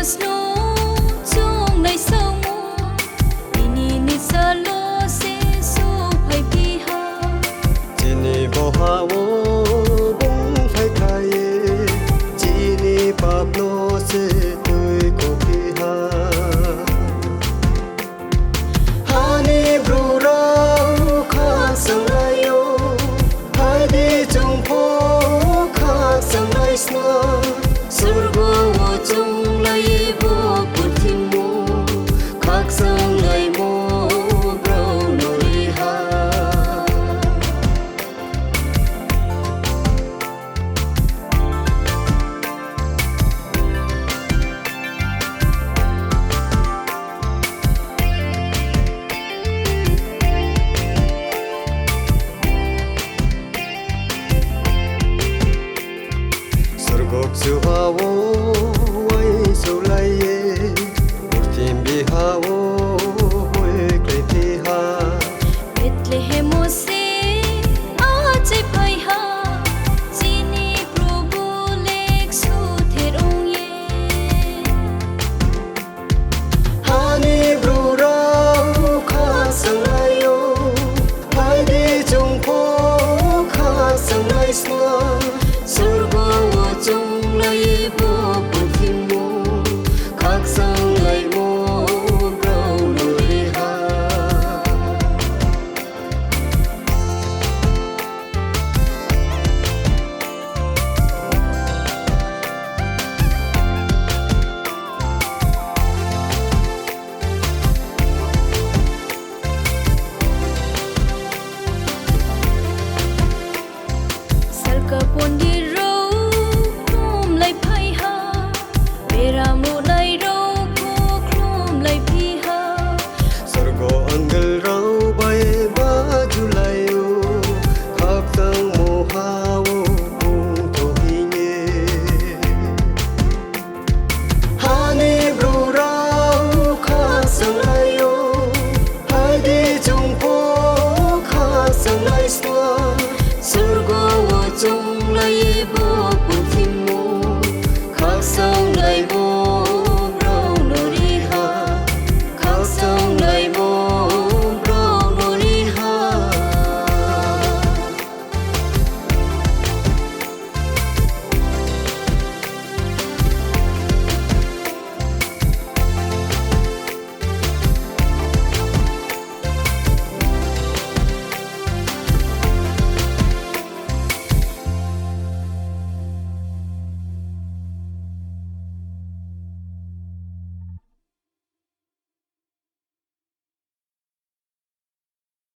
snow chung nay sông ini ni salo se su phai pi ha chini bo ha wo bung phai khai chini pablo se tui ko pi ha hani bru ra kha sang lai yo hai di chung pho kha sang lai sna surgo wo chung lai bo puthimu khak sang lai mo brown ri ha surgok su ha wo wai su lai ye urtim bi ha wo hoi kle pi ha Bethlehem se a chai phai ha chini prabhu lek su therong ye hani bru ra kha sang lai yo hai di chung pho kha sang lai sna surgo wo chung lai bo puthimu khak sang lai mo brown ri ha sarka pondi ro klum lai phai ha bera mu lai ro ko klum lai phi ha surgo angal rau bai ba julai yo khak tang mo ha wo bung to hi nge hani bru rau kha sang lai yo hai di chung pho kha sang lai sna surgo wo chung lai bo puthimu khak sang lai